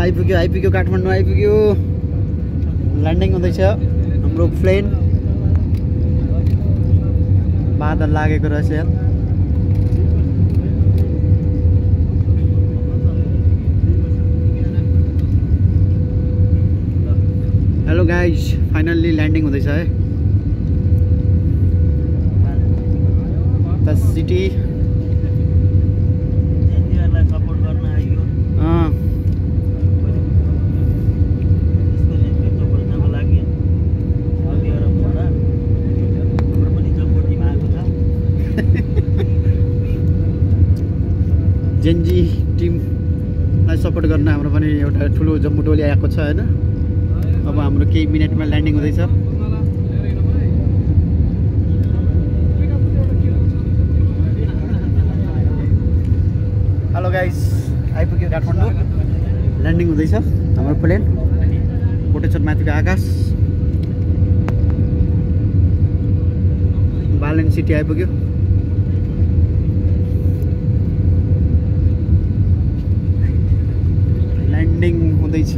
आइपुग्यो काठमाडौँ आइपुग्यो। ल्यान्डिङ हुँदैछ हाम्रो प्लेन। बादल लागेको रहेछ यार। हेलो गाइज, फाइनल्ली ल्यान्डिङ हुँदैछ है। द सिटी सपोर्ट गर्न आइयो। जेनजी टिमलाई सपोर्ट गर्न हाम्रो पनि एउटा ठुलो जम्बू टोली आएको छ हैन। अब हाम्रो केही मिनेटमा ल्यान्डिङ हुँदैछ। हेलो गाइस, आइपुग्यो काठमाडौँ। ल्यान्डिङ हुँदैछ हाम्रो प्लेन। कोटेश्वर माथिको आकाश। बालेन सिटी आइपुग्यो। ल्यान्डिङ हुँदैछ।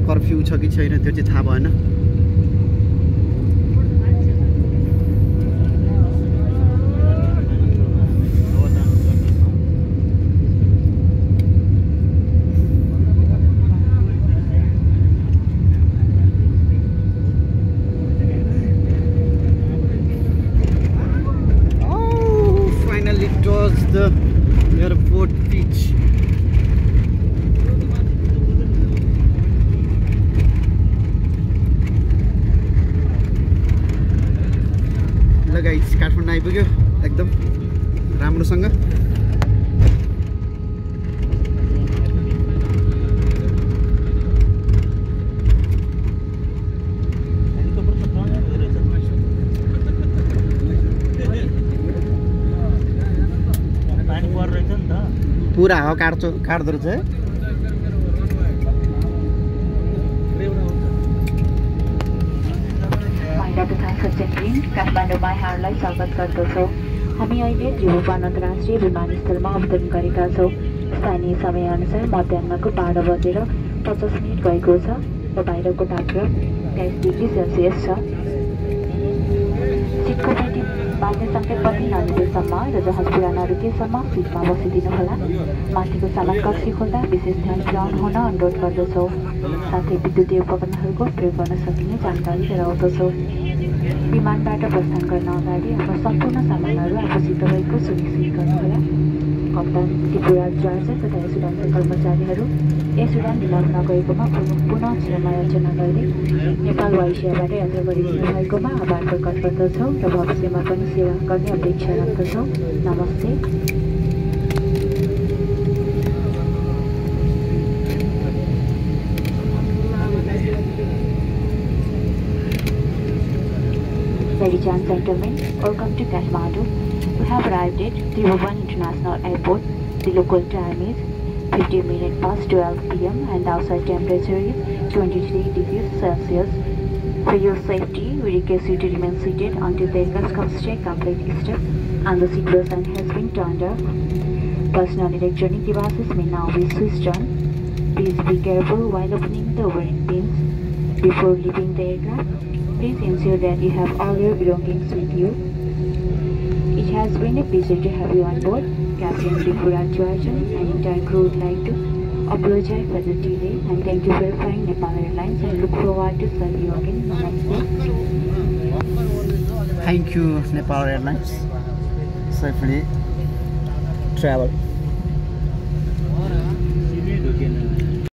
कर्फ्यू छ कि छैन त्यो चाहिँ थाहा भएन। Finally towards the airport beach. Guys, Kathmandu आइपुग्यो एकदम राम्रोसँग। पुरा हावा काट्दो रहेछ है। काठमाडौँमा यहाँहरूलाई स्वागत गर्दछौँ। हामी अहिले त्रिभुवन अन्तर्राष्ट्रिय विमानस्थलमा अवतरण गरेका छौँ। स्थानीय समयअनुसार मध्याहको 12:50 गएको छ र बाहिरको तापक्रम 23 डिग्री सेल्सियस छ। सिटको बाल्ने सङ्केत पनि नलिँदैसम्म र जहाज पुरानो रुकेसम्म सिटमा बसिदिनुहोला। माथिको सामान कक्षी खोल्दा विशेष ध्यान पुर्याउनु हुन अनुरोध गर्दछौँ। साथै विद्युतीय उपकरणहरूको प्रयोग गर्न सकिने जानकारी गराउँदछौँ। विमानबाट प्रस्थान गर्न अगाडि आफ्नो सम्पूर्ण सामानहरू आफूसित रहेको सुनिश्चित गर्नुहोला। कप्तान, त्रिपुरा ड्राइभर तथा यस उडानका कर्मचारीहरू यस उडान ढिला हुन गएकोमा पुनः क्षमा याचना गर्दै नेपाल वायुसेवाबाट यात्रा गरिदिनु भएकोमा आभार प्रकट गर्दछौँ र भविष्यमा पनि सेवा गर्ने अपेक्षा राख्दछौँ। नमस्ते। Ladies and gentlemen, welcome to Kathmandu. We have arrived at Tribhuvan International Airport. The local time is 12 p.m. and the outside temperature is 23 degrees Celsius. For your safety, we request you to remain seated until the aircraft comes to a complete stop and the seatbelt sign has been turned off. Personal electronic devices may now be switched on. Please be careful while opening the overhead bins. Before leaving the aircraft, please ensure that you have all your belongings with you. It has been a pleasure to have you on board. Captain Tripura Joajan and entire crew would like to apologize for the delay and thank you for flying Nepal Airlines and look forward to serving you again. Namaste. Thank you Nepal Airlines. Safely travel.